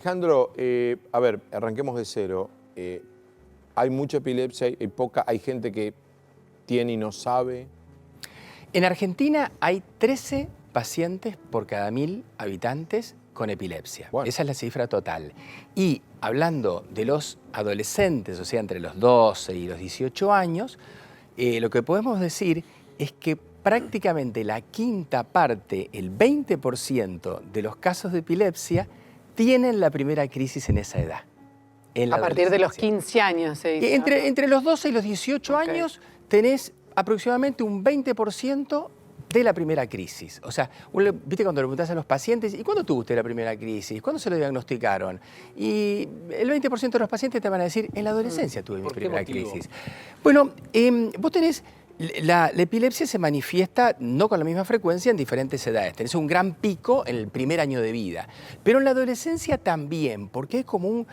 Alejandro, a ver, arranquemos de cero. Hay mucha epilepsia, hay gente que tiene y no sabe. En Argentina hay 13 pacientes por cada 1000 habitantes con epilepsia. Bueno. Esa es la cifra total. Y hablando de los adolescentes, o sea, entre los 12 y los 18 años, lo que podemos decir es que prácticamente la quinta parte, el 20% de los casos de epilepsia, tienen la primera crisis en esa edad. A partir de los 15 años, se dice. Entre los 12 y los 18 años tenés aproximadamente un 20% de la primera crisis. O sea, viste cuando le preguntás a los pacientes, ¿y cuándo tuvo usted la primera crisis? ¿Cuándo se lo diagnosticaron? Y el 20% de los pacientes te van a decir, en la adolescencia tuve mi primera crisis. Bueno, vos tenés... La epilepsia se manifiesta no con la misma frecuencia en diferentes edades. Tenés un gran pico en el primer año de vida, pero en la adolescencia también, porque es como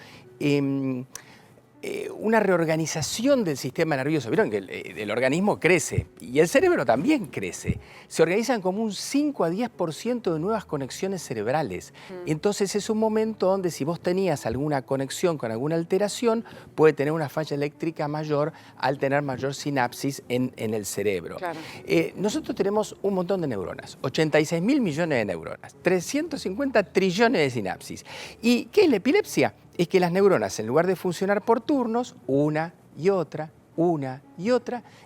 una reorganización del sistema nervioso. Vieron que el organismo crece y el cerebro también crece. Se organizan como un 5 a 10% de nuevas conexiones cerebrales. Entonces es un momento donde si vos tenías alguna conexión con alguna alteración, puede tener una falla eléctrica mayor al tener mayor sinapsis en el cerebro. Claro. Nosotros tenemos un montón de neuronas, 86.000 millones de neuronas, 350 trillones de sinapsis. ¿Y qué es la epilepsia? Es que las neuronas, en lugar de funcionar por turnos, una y otra,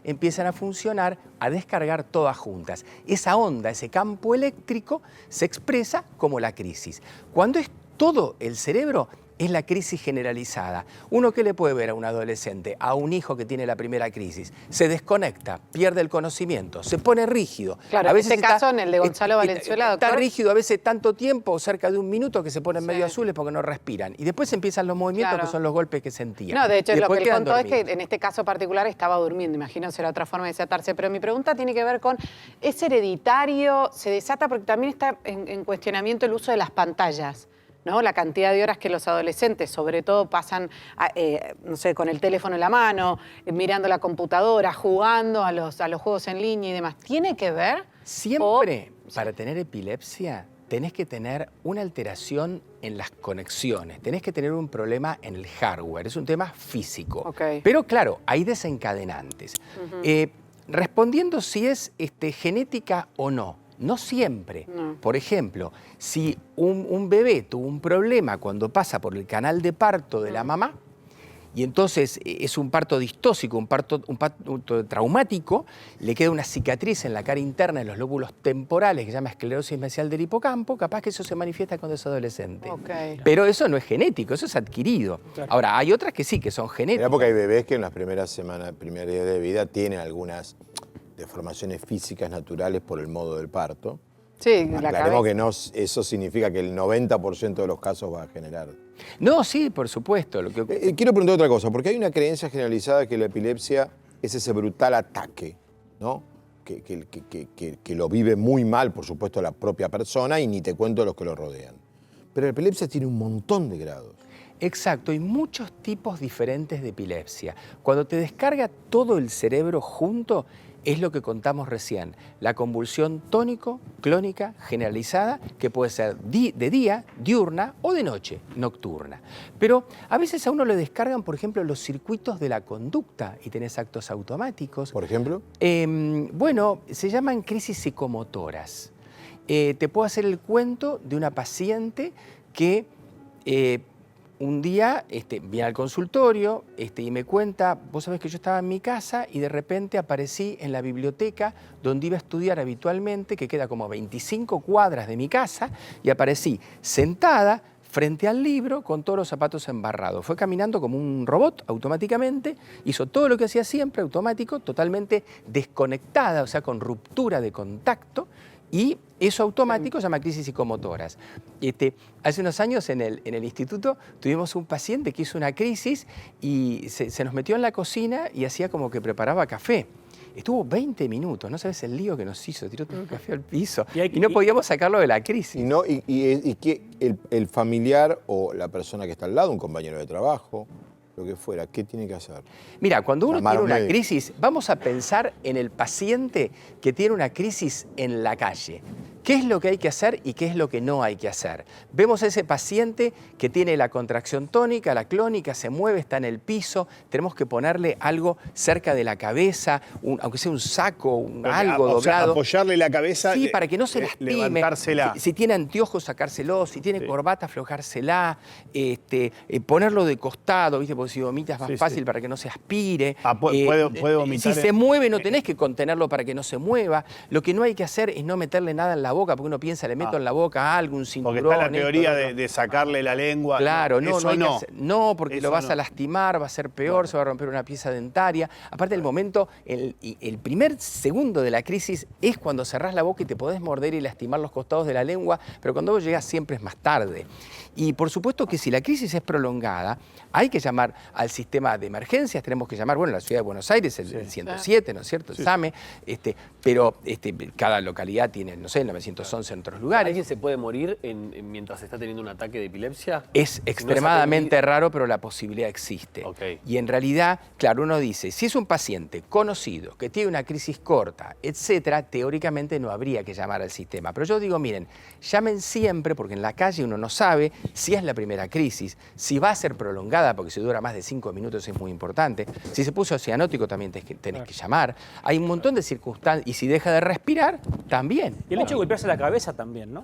empiezan a funcionar, a descargar todas juntas. Esa onda, ese campo eléctrico, se expresa como la crisis. Cuando es todo el cerebro, es la crisis generalizada. Uno que le puede ver a un adolescente, a un hijo que tiene la primera crisis, se desconecta, pierde el conocimiento, se pone rígido. Claro, a veces en este caso, en el de Gonzalo Valenzuela, doctor. Está rígido a veces tanto tiempo, cerca de un minuto, que se ponen medio azules porque no respiran. Y después empiezan los movimientos, que son los golpes que sentían. No, de hecho, lo que él contó es que en este caso particular estaba durmiendo. Imagino será otra forma de desatarse. Pero mi pregunta tiene que ver con, ¿es hereditario? ¿Se desata? Porque también está en cuestionamiento el uso de las pantallas, ¿no? La cantidad de horas que los adolescentes, sobre todo, pasan, no sé, con el teléfono en la mano, mirando la computadora, jugando a los juegos en línea y demás. ¿Tiene que ver? Siempre, para tener epilepsia, tenés que tener una alteración en las conexiones, tenés que tener un problema en el hardware, es un tema físico. Pero claro, hay desencadenantes. Respondiendo si es genética o no. No siempre. No. Por ejemplo, si un bebé tuvo un problema cuando pasa por el canal de parto de la mamá, y entonces es un parto distóxico, un parto traumático, le queda una cicatriz en la cara interna de los lóbulos temporales que se llama esclerosis mesial del hipocampo, capaz que eso se manifiesta cuando es adolescente. Pero eso no es genético, eso es adquirido. Claro. Ahora, hay otras que sí, que son genéticas. Porque hay bebés que en las primeras semanas, primer día de vida, tienen algunas deformaciones físicas naturales por el modo del parto. Sí, aclaremos que no, eso significa que el 90% de los casos va a generar. No, sí, por supuesto. Quiero preguntar otra cosa, porque hay una creencia generalizada que la epilepsia es ese brutal ataque, ¿no? Que lo vive muy mal, por supuesto, la propia persona y ni te cuento los que lo rodean. Pero la epilepsia tiene un montón de grados. Exacto, hay muchos tipos diferentes de epilepsia. Cuando te descarga todo el cerebro junto, es lo que contamos recién, la convulsión tónico-clónica generalizada, que puede ser de día, diurna, o de noche, nocturna. Pero a veces a uno le descargan, por ejemplo, los circuitos de la conducta y tenés actos automáticos. ¿Por ejemplo? Bueno, se llaman crisis psicomotoras. Te puedo hacer el cuento de una paciente que un día viene al consultorio y me cuenta, vos sabés que yo estaba en mi casa y de repente aparecí en la biblioteca donde iba a estudiar habitualmente, que queda como a 25 cuadras de mi casa, y aparecí sentada frente al libro con todos los zapatos embarrados. Fue caminando como un robot automáticamente, hizo todo lo que hacía siempre, automático, totalmente desconectada, o sea, con ruptura de contacto, y eso automático se llama crisis psicomotoras. Hace unos años en el instituto tuvimos un paciente que hizo una crisis y se nos metió en la cocina y hacía como que preparaba café. Estuvo 20 minutos, no sabes el lío que nos hizo, tiró todo el café al piso y no podíamos sacarlo de la crisis. Y que el familiar o la persona que está al lado, un compañero de trabajo, lo que fuera, ¿qué tiene que hacer? Mira, cuando uno tiene una crisis, vamos a pensar en el paciente que tiene una crisis en la calle. ¿Qué es lo que hay que hacer y qué es lo que no hay que hacer? Vemos a ese paciente que tiene la contracción tónica, la clónica, se mueve, está en el piso, tenemos que ponerle algo cerca de la cabeza, aunque sea un saco, algo doblado. O sea, apoyarle la cabeza. Sí, para que no se lastime. Levantársela. Si tiene anteojos, sacárselo. Si tiene corbata, aflojársela. Ponerlo de costado, ¿viste? Porque si vomitas es más fácil para que no se aspire. Puede vomitar. Si se mueve, no tenés que contenerlo para que no se mueva. Lo que no hay que hacer es no meterle nada en la boca, porque uno piensa, le meto en la boca algo, un cinturón. Porque está la teoría de sacarle la lengua. Claro, no, eso no hay que hacer, no, porque Eso lo vas no. a lastimar, va a ser peor, se va a romper una pieza dentaria. Aparte, el momento, el primer segundo de la crisis es cuando cerrás la boca y te podés morder y lastimar los costados de la lengua, pero cuando vos llegás siempre es más tarde. Y por supuesto que si la crisis es prolongada, hay que llamar al sistema de emergencias, tenemos que llamar, bueno, la ciudad de Buenos Aires, el 107, ¿no es cierto? El SAME, pero cada localidad tiene, no sé, 911 en otros lugares. ¿Alguien se puede morir mientras está teniendo un ataque de epilepsia? Es extremadamente raro, pero la posibilidad existe. Okay. Y en realidad, claro, uno dice, si es un paciente conocido, que tiene una crisis corta, etcétera, teóricamente no habría que llamar al sistema. Pero yo digo, miren, llamen siempre, porque en la calle uno no sabe si es la primera crisis, si va a ser prolongada, porque si dura más de 5 minutos es muy importante. Si se puso cianótico también tenés que llamar. Hay un montón de circunstancias, y si deja de respirar, también. Y el hecho de golpearse la cabeza también, ¿no?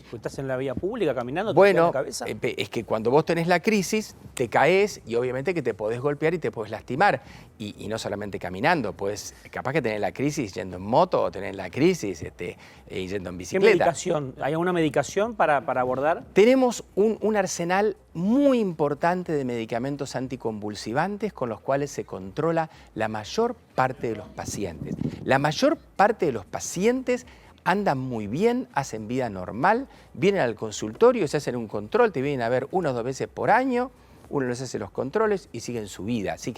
Porque estás en la vía pública caminando, te Bueno, golpeas la cabeza. es que cuando vos tenés la crisis, te caes y obviamente que te podés golpear y te podés lastimar. Y no solamente caminando, pues capaz que tenés la crisis yendo en moto o tenés la crisis yendo en ¿Qué bicicleta. medicación? ¿Hay alguna medicación para abordar? Tenemos un arsenal muy importante de medicamentos anticonvulsivantes con los cuales se controla la mayor parte de los pacientes. La mayor parte de los pacientes andan muy bien, hacen vida normal, vienen al consultorio, se hacen un control, te vienen a ver 1 o 2 veces por año, uno les hace los controles y siguen su vida. Así que